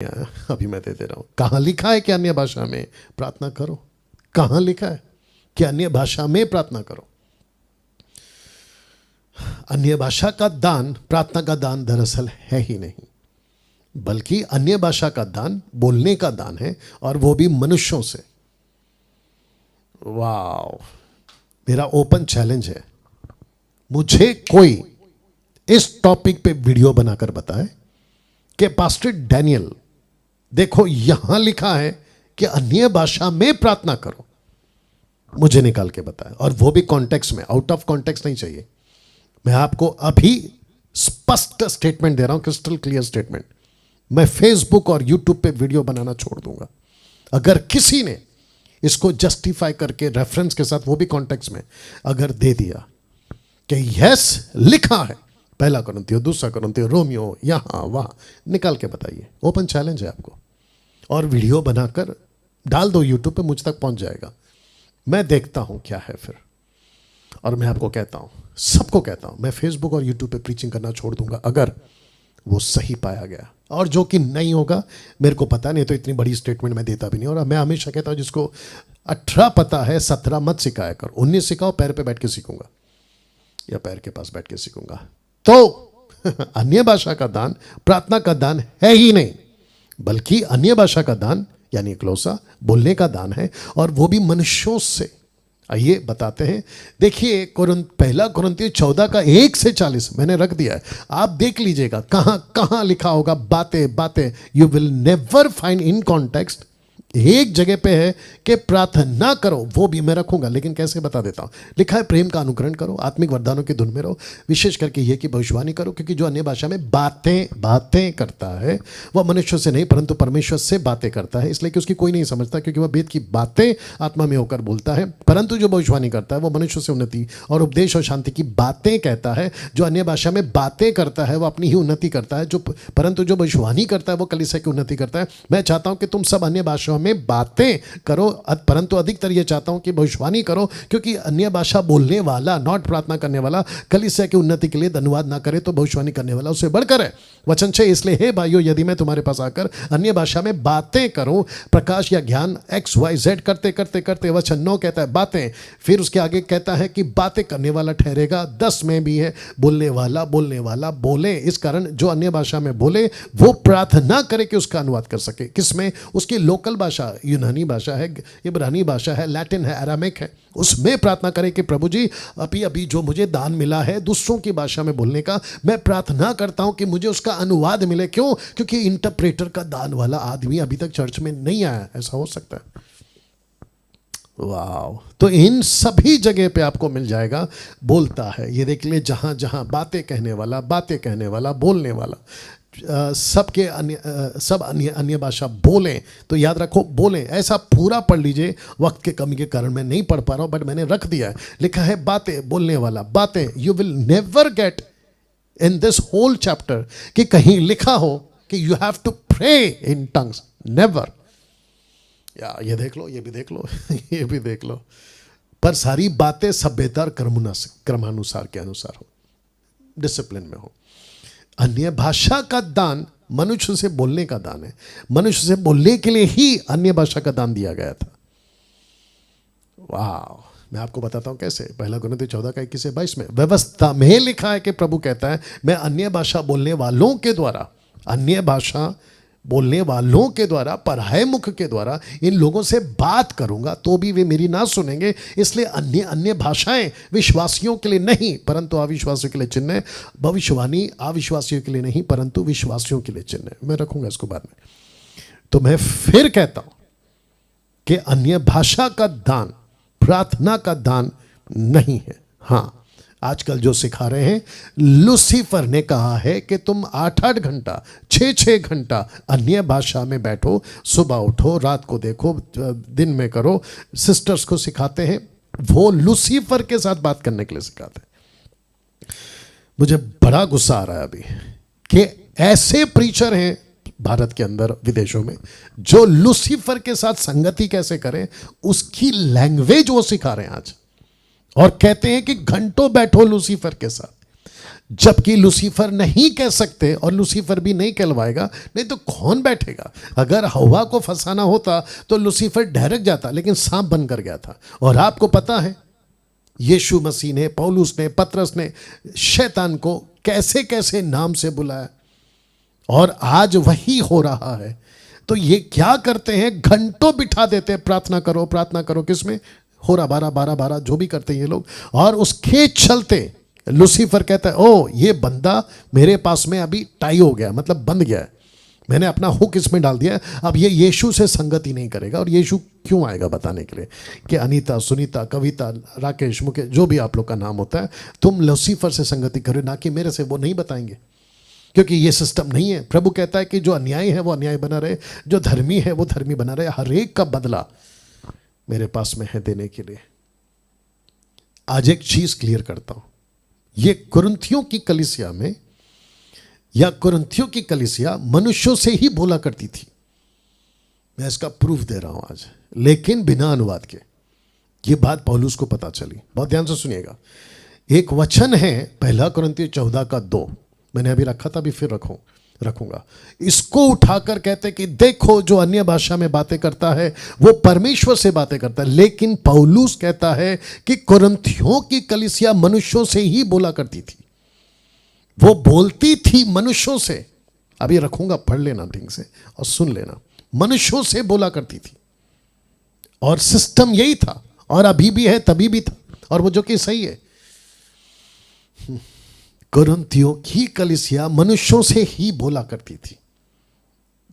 अभी मैं दे रहा हूं। कहां लिखा है कि अन्य भाषा में प्रार्थना करो? कहां लिखा है कि अन्य भाषा में प्रार्थना करो? अन्य भाषा का दान प्रार्थना का दान दरअसल है ही नहीं, बल्कि अन्य भाषा का दान बोलने का दान है, और वो भी मनुष्यों से। वाह, मेरा ओपन चैलेंज है, मुझे कोई इस टॉपिक पे वीडियो बनाकर बताए कि पास्टर डैनियल देखो यहां लिखा है कि अन्य भाषा में प्रार्थना करो। मुझे निकाल के बताए, और वो भी कॉन्टेक्स्ट में, आउट ऑफ कॉन्टेक्स्ट नहीं चाहिए। मैं आपको अभी स्पष्ट स्टेटमेंट दे रहा हूं, क्रिस्टल क्लियर स्टेटमेंट। मैं फेसबुक और यूट्यूब पे वीडियो बनाना छोड़ दूंगा अगर किसी ने इसको जस्टिफाई करके रेफरेंस के साथ, वो भी कॉन्टेक्स्ट में, अगर दे दिया कि यस लिखा है, पहला कुरिन्थियों, दूसरा कुरिन्थियों, रोमियो, यहां वहां, निकाल के बताइए। ओपन चैलेंज है आपको, और वीडियो बनाकर डाल दो यूट्यूब पे, मुझ तक पहुंच जाएगा। मैं देखता हूं क्या है फिर, और मैं आपको कहता हूं, सबको कहता हूं, मैं फेसबुक और यूट्यूब पे प्रीचिंग करना छोड़ दूंगा अगर वो सही पाया गया। और जो कि नहीं होगा मेरे को पता नहीं, तो इतनी बड़ी स्टेटमेंट मैं देता भी नहीं। और मैं हमेशा कहता हूं, जिसको 18 पता है 17 मत सिखाया कर, 19 सिखाओ, पैर पे बैठ के सीखूंगा या पैर के पास बैठ के सीखूंगा। तो अन्य भाषा का दान प्रार्थना का दान है ही नहीं, बल्कि अन्य भाषा का दान यानी क्लोसा बोलने का दान है, और वो भी मनुष्यों से। आइए बताते हैं। देखिए पहला कुरिन्थियों 14 का 1 से 40 मैंने रख दिया है, आप देख लीजिएगा कहां कहां लिखा होगा। बातें बातें you will never find in context. एक जगह पे है कि प्रार्थना करो, वो भी मैं रखूंगा, लेकिन कैसे बता देता हूं। लिखा है प्रेम का अनुकरण करो, आत्मिक वरदानों की धुन में रहो, विशेष करके यह कि भविष्यवाणी करो, क्योंकि जो अन्य भाषा में बातें करता है वह मनुष्य से नहीं परंतु परमेश्वर से बातें करता है, इसलिए कि उसकी कोई नहीं समझता, क्योंकि वह वेद की बातें आत्मा में होकर बोलता है। परंतु जो भविष्यवाणी करता है वह मनुष्य से उन्नति और उपदेश और शांति की बातें कहता है। जो अन्य भाषा में बातें करता है वह अपनी ही उन्नति करता है, परंतु जो भविष्यवाणी करता है वो कलीसिया की उन्नति करता है। मैं चाहता हूं कि तुम सब अन्य भाषाओं में बातें करो, परंतु अधिकतर ये चाहता हूं कि भविष्यवाणी करो, क्योंकि अन्य भाषा बोलने वाला, नॉट प्रार्थना करने वाला, कलीसिया की उन्नति के लिए धन्यवाद ना करे तो भविष्यवाणी करने वाला उससे बढ़कर है। वचन 6, इसलिए हे भाइयों, यदि मैं तुम्हारे पास आकर अन्य भाषा में बातें करूं, प्रकाश या ज्ञान XYZ करते करते करते, वचन 9 कहता है बातें, फिर उसके आगे कहता है कि बातें करने वाला ठहरेगा। 10 में भी है बोलने वाला बोले। इस कारण जो अन्य भाषा में बोले वो प्रार्थना करे कि उसका अनुवाद कर सके। किसमें? उसकी लोकल भाषा, यूनानी भाषा है, इब्रानी भाषा है, लैटिन है, अरामिक है, उसमें प्रार्थना करें कि प्रभु जी अभी जो मुझे दान मिला है दूसरों की भाषा में बोलने का, मैं प्रार्थना करता हूं कि मुझे उसका अनुवाद मिले। क्यों? क्योंकि इंटरप्रेटर का दान वाला आदमी अभी तक चर्च में नहीं आया। ऐसा हो सकता है? वाह! तो इन सभी जगह पे आपको मिल जाएगा बोलता है। ये देख ले, जहां जहां बातें कहने वाला बोलने वाला, सबके सब अन्य भाषा बोलें, तो याद रखो बोलें। ऐसा पूरा पढ़ लीजिए, वक्त के कमी के कारण मैं नहीं पढ़ पा रहा हूं, बट मैंने रख दिया है। लिखा है बातें, बोलने वाला, बातें। You will never get in this whole chapter कि कहीं लिखा हो कि you have to pray in tongues, never. या ये देख लो, ये भी देख लो ये भी देख लो, पर सारी बातें सभ्यता और क्रमानुसार के अनुसार हो, डिसिप्लिन में हो। अन्य भाषा का दान मनुष्य से बोलने का दान है। मनुष्य से बोलने के लिए ही अन्य भाषा का दान दिया गया था। वाह! मैं आपको बताता हूं कैसे। पहला कुरिन्थियों 14 का 21 से 22 में व्यवस्था में लिखा है कि प्रभु कहता है, मैं अन्य भाषा बोलने वालों के द्वारा, पराये मुख के द्वारा इन लोगों से बात करूंगा, तो भी वे मेरी ना सुनेंगे। इसलिए अन्य भाषाएं विश्वासियों के लिए नहीं परंतु अविश्वासियों के लिए चिन्ह है। भविष्यवाणी अविश्वासियों के लिए नहीं परंतु विश्वासियों के लिए चिन्ह है। मैं रखूंगा इसको बाद में। तो मैं फिर कहता हूं कि अन्य भाषा का दान प्रार्थना का दान नहीं है। हां, आजकल जो सिखा रहे हैं, लूसीफर ने कहा है कि तुम 8-8 घंटा 6-6 घंटा अन्य भाषा में बैठो, सुबह उठो, रात को देखो, दिन में करो। सिस्टर्स को सिखाते हैं, वो लूसीफर के साथ बात करने के लिए सिखाते हैं। मुझे बड़ा गुस्सा आ रहा है अभी कि ऐसे प्रीचर हैं भारत के अंदर, विदेशों में, जो लूसीफर के साथ संगति कैसे करें उसकी लैंग्वेज वो सिखा रहे हैं आज, और कहते हैं कि घंटों बैठो लूसीफर के साथ। जबकि लूसीफर नहीं कह सकते और लूसीफर भी नहीं कहलवाएगा, नहीं तो कौन बैठेगा। अगर हवा को फंसाना होता तो लूसीफर डायरेक्ट जाता, लेकिन सांप बनकर गया था। और आपको पता है यीशु मसीह ने, पौलुस ने, पतरस ने शैतान को कैसे कैसे नाम से बुलाया, और आज वही हो रहा है। तो ये क्या करते हैं, घंटों बिठा देते हैं, प्रार्थना करो प्रार्थना करो, किसमें, हो रहा 12 जो भी करते हैं ये लोग, और उसके चलते लूसीफर कहता है ओ ये बंदा मेरे पास में अभी टाई हो गया, मतलब बंध गया है, मैंने अपना हुक इसमें डाल दिया है, अब ये यीशु से संगति नहीं करेगा। और यीशु क्यों आएगा बताने के लिए कि अनीता, सुनीता, कविता, राकेश, मुकेश, जो भी आप लोग का नाम होता है, तुम लूसीफर से संगति करो, ना कि मेरे से। वो नहीं बताएंगे क्योंकि ये सिस्टम नहीं है। प्रभु कहता है कि जो अन्याय है वो अन्याय बना रहे, जो धर्मी है वो धर्मी बना रहे, हर एक का बदला मेरे पास में है देने के लिए। आज एक चीज क्लियर करता हूं, ये कुरिन्थियों की कलीसिया में, या कुरिन्थियों की कलीसिया मनुष्यों से ही बोला करती थी। मैं इसका प्रूफ दे रहा हूं आज, लेकिन बिना अनुवाद के। ये बात पौलुस को पता चली, बहुत ध्यान से सुनिएगा। एक वचन है 1 कुरिन्थियों 14:2, मैंने अभी रखा था, अभी फिर रखूंगा। इसको उठाकर कहते कि देखो जो अन्य भाषा में बातें करता है वो परमेश्वर से बातें करता है। लेकिन पौलुस कहता है कि कुरिन्थियों की कलीसिया मनुष्यों से ही बोला करती थी, वो बोलती थी मनुष्यों से। अभी रखूंगा, पढ़ लेना ठीक से और सुन लेना। मनुष्यों से बोला करती थी, और सिस्टम यही था, और अभी भी है, तभी भी था, और वो जो कि सही है। कुरिन्थियों की कलीसिया मनुष्यों से ही बोला करती थी,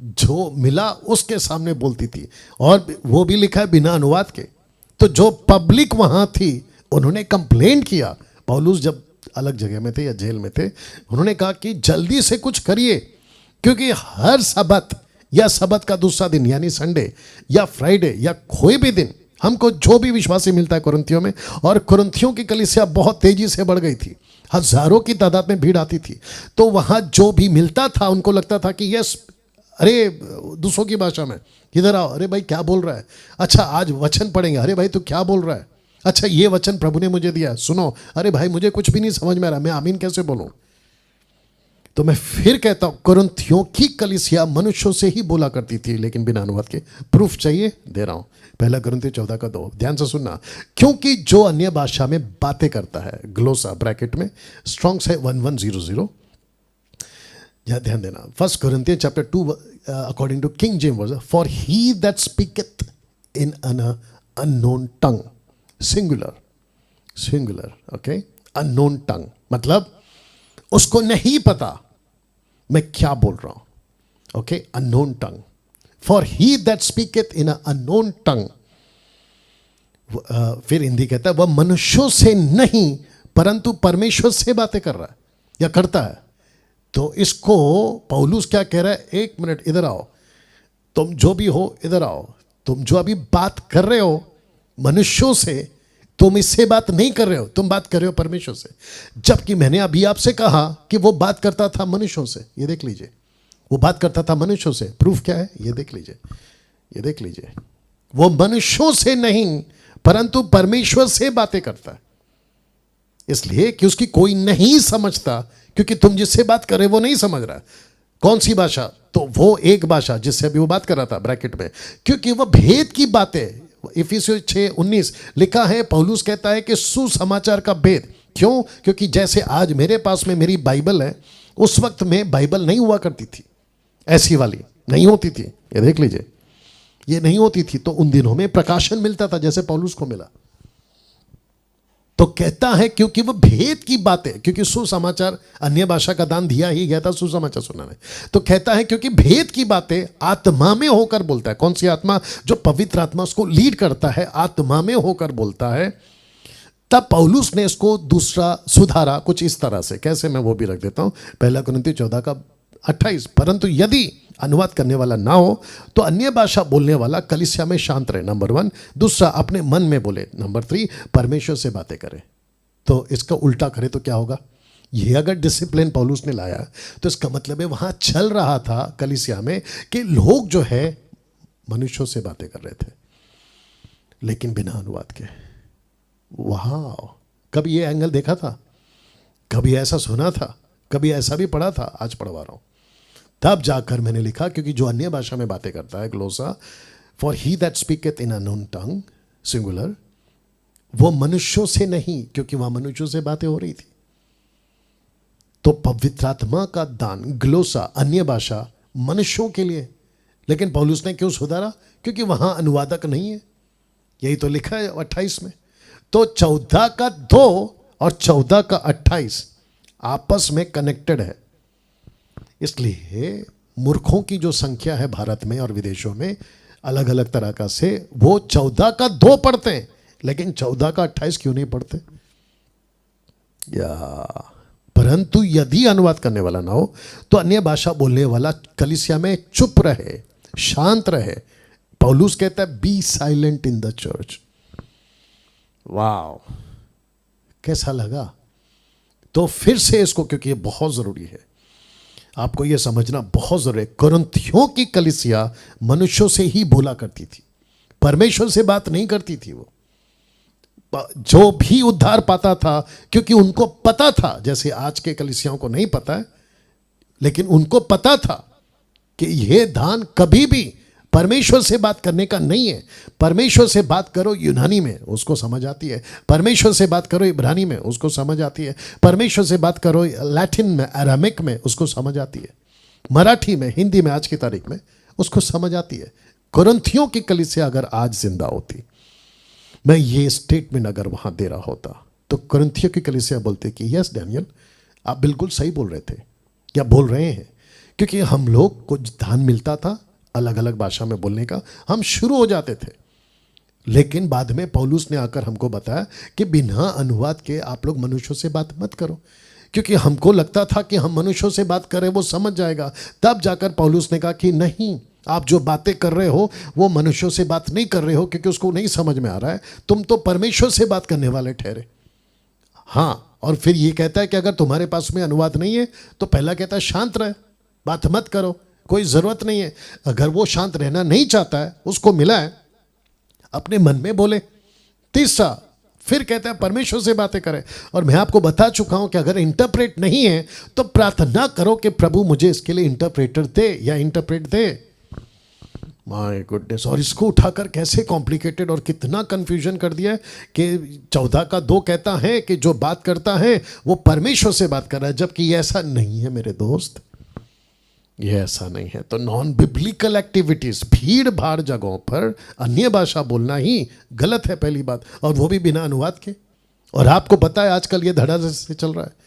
जो मिला उसके सामने बोलती थी, और वो भी लिखा है बिना अनुवाद के। तो जो पब्लिक वहां थी उन्होंने कंप्लेंट किया, पौलुस जब अलग जगह में थे या जेल में थे, उन्होंने कहा कि जल्दी से कुछ करिए, क्योंकि हर सबत या सबत का दूसरा दिन यानी संडे या फ्राइडे या कोई भी दिन हमको जो भी विश्वासी मिलता है कुरिन्थियों में, और कुरिन्थियों की कलीसिया बहुत तेजी से बढ़ गई थी, हजारों की तादाद में भीड़ आती थी। तो वहां जो भी मिलता था उनको लगता था कि यस, अरे दूसरों की भाषा में, इधर आओ, अरे भाई क्या बोल रहा है, अच्छा आज वचन पढ़ेंगे, अरे भाई तू क्या बोल रहा है, अच्छा ये वचन प्रभु ने मुझे दिया सुनो, अरे भाई मुझे कुछ भी नहीं समझ में आ रहा, मैं आमीन कैसे बोलूं। तो मैं फिर कहता हूं, कुरिन्थियों की कलीसिया मनुष्यों से ही बोला करती थी, लेकिन बिना अनुवाद के। प्रूफ चाहिए, दे रहा हूं, 1 कुरिन्थियों 14:2, ध्यान से सुनना। क्योंकि जो अन्य भाषा में बातें करता है, ग्लोसा ब्रैकेट में स्ट्रॉन्ग्स है 1100, ध्यान देना। 1 Corinthians chapter 2 according to King James version, for he that speaketh in an unknown tongue, singular, okay, unknown tongue मतलब उसको नहीं पता मैं क्या बोल रहा हूं, okay, unknown tongue. For he that speaketh in unknown tongue, फिर हिंदी कहता है वह मनुष्यों से नहीं परंतु परमेश्वर से बातें कर रहा है या करता है। तो इसको पौलुस क्या कह रहा है, एक मिनट इधर आओ, तुम जो भी हो इधर आओ, तुम जो अभी बात कर रहे हो मनुष्यों से, तुम इससे बात नहीं कर रहे हो, तुम बात कर रहे हो परमेश्वर से। जबकि मैंने अभी आपसे कहा कि वो बात करता था मनुष्यों से, ये देख लीजिए, वो बात करता था मनुष्यों से। प्रूफ क्या है, ये देख लीजिए, ये देख लीजिए, वो मनुष्यों से नहीं परंतु परमेश्वर से बातें करता है, इसलिए कि उसकी कोई नहीं समझता, क्योंकि तुम जिससे बात कर रहे हो वो नहीं समझ रहा। कौन सी भाषा, तो वो एक भाषा जिससे अभी वो बात कर रहा था ब्रैकेट में, क्योंकि वह भेद की बातें, इफिसियों 6:19 लिखा है, पौलुस कहता है कि सुसमाचार का भेद। क्यों, क्योंकि जैसे आज मेरे पास में मेरी बाइबल है, उस वक्त में बाइबल नहीं हुआ करती थी, ऐसी वाली नहीं होती थी, ये देख लीजिए, ये नहीं होती थी। तो उन दिनों में प्रकाशन मिलता था जैसे पौलुस को मिला। तो कहता है क्योंकि वह भेद की बातें, क्योंकि सुसमाचार अन्य भाषा का दान दिया ही गया था सुसमाचार सुनाने, तो कहता है क्योंकि भेद की बातें आत्मा में होकर बोलता है। कौन सी आत्मा, जो पवित्र आत्मा उसको लीड करता है, आत्मा में होकर बोलता है। तब पौलुस ने इसको दूसरा सुधारा कुछ इस तरह से, कैसे, मैं वो भी रख देता हूं, 1 कुरिन्थियों 14:28, परंतु यदि अनुवाद करने वाला ना हो तो अन्य भाषा बोलने वाला कलीसिया में शांत रहे, नंबर 1। दूसरा, अपने मन में बोले, नंबर 3, परमेश्वर से बातें करे। तो इसका उल्टा करे तो क्या होगा, ये अगर डिसिप्लिन पौलुस ने लाया तो इसका मतलब है वहां चल रहा था कलीसिया में कि लोग जो है मनुष्यों से बातें कर रहे थे, लेकिन बिना अनुवाद के। वहां कभी ये एंगल देखा था, कभी ऐसा सुना था, कभी ऐसा भी पढ़ा था, आज पढ़वा रहा हूं। तब जाकर मैंने लिखा, क्योंकि जो अन्य भाषा में बातें करता है, ग्लोसा, for he that speaketh in unknown tongue, singular, वो मनुष्यों से नहीं, क्योंकि वहां मनुष्यों से बातें हो रही थी। तो पवित्र आत्मा का दान, ग्लोसा, अन्य भाषा, मनुष्यों के लिए। लेकिन पौलुस ने क्यों सुधारा? क्योंकि वहां अनुवादक नहीं है। यही तो लिखा है 28 में। तो 14 का 2 और 14 का 28 आपस में कनेक्टेड है। इसलिए मूर्खों की जो संख्या है भारत में और विदेशों में अलग अलग तरह का से, वो 14 का 2 पढ़ते हैं, लेकिन 14 का 28 क्यों नहीं पढ़ते? या परंतु यदि अनुवाद करने वाला ना हो तो अन्य भाषा बोलने वाला कलीसिया में चुप रहे, शांत रहे। पौलुस कहता है be silent in the church. Wow, कैसा लगा? तो फिर से इसको, क्योंकि ये बहुत जरूरी है, आपको यह समझना बहुत जरूरी है। कुरिन्थियों की कलीसिया मनुष्यों से ही बोला करती थी, परमेश्वर से बात नहीं करती थी। वो जो भी उद्धार पाता था, क्योंकि उनको पता था, जैसे आज के कलीसियाओं को नहीं पता है, लेकिन उनको पता था कि यह दान कभी भी परमेश्वर से बात करने का नहीं है। परमेश्वर से बात करो यूनानी में, उसको समझ आती है। परमेश्वर से बात करो इब्रानी में, उसको समझ आती है। परमेश्वर से बात करो लैटिन में, अरामिक में, उसको समझ आती है। मराठी में, हिंदी में, आज की तारीख में उसको समझ आती है। कुरिन्थियों की कलीसिया अगर आज जिंदा होती, मैं ये स्टेटमेंट अगर वहां दे रहा होता, तो कुरिन्थियों की कलीसिया बोलते कि यस डैनियल, आप बिल्कुल सही बोल रहे थे या बोल रहे हैं, क्योंकि हम लोग को दान मिलता था अलग अलग भाषा में बोलने का, हम शुरू हो जाते थे। लेकिन बाद में पौलुस ने आकर हमको बताया कि बिना अनुवाद के आप लोग मनुष्यों से बात मत करो, क्योंकि हमको लगता था कि हम मनुष्यों से बात करें वो समझ जाएगा। तब जाकर पौलुस ने कहा कि नहीं, आप जो बातें कर रहे हो वो मनुष्यों से बात नहीं कर रहे हो, क्योंकि उसको नहीं समझ में आ रहा है। तुम तो परमेश्वर से बात करने वाले ठहरे। हाँ, और फिर ये कहता है कि अगर तुम्हारे पास में अनुवाद नहीं है तो पहला कहता है शांत रहे, बात मत करो, कोई जरूरत नहीं है। अगर वो शांत रहना नहीं चाहता है, उसको मिला है, अपने मन में बोले। तीसरा फिर कहता है परमेश्वर से बातें करें। और मैं आपको बता चुका हूं कि अगर इंटरप्रेट नहीं है तो प्रार्थना करो कि प्रभु मुझे इसके लिए इंटरप्रेटर दे या इंटरप्रेट दे। माय गुडनेस, और इसको उठाकर कैसे कॉम्प्लिकेटेड और कितना कंफ्यूजन कर दिया है कि 14 का 2 कहता है कि जो बात करता है वो परमेश्वर से बात कर रहा है, जबकि ये ऐसा नहीं है मेरे दोस्त, ये ऐसा नहीं है। तो नॉन बिब्लिकल एक्टिविटीज, भीड़ भाड़ जगहों पर अन्य भाषा बोलना ही गलत है, पहली बात, और वो भी बिना अनुवाद के। और आपको पता है आजकल ये धड़ाधड़ से चल रहा है।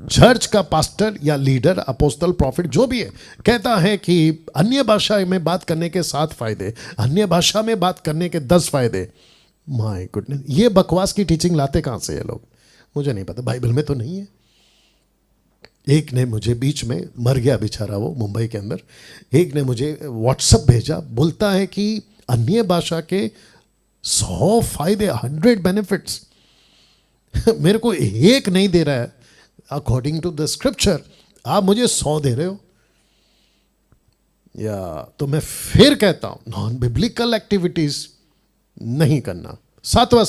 चर्च का पास्टर या लीडर, अपोस्टल, प्रॉफिट जो भी है, कहता है कि अन्य भाषा में बात करने के 7 फायदे, अन्य भाषा में बात करने के 10 फायदे। माय गुडनेस, ये बकवास की टीचिंग लाते कहां से ये लोग, मुझे नहीं पता, बाइबल में तो नहीं है। एक ने मुझे बीच में, मर गया बेचारा वो मुंबई के अंदर, एक ने मुझे व्हाट्सएप भेजा, बोलता है कि अन्य भाषा के 100 फायदे, 100 बेनिफिट्स मेरे को एक नहीं दे रहा है। अकॉर्डिंग टू द स्क्रिप्चर आप मुझे 100 दे रहे हो। या तो मैं फिर कहता हूं नॉन बिब्लिकल एक्टिविटीज नहीं करना। 7वां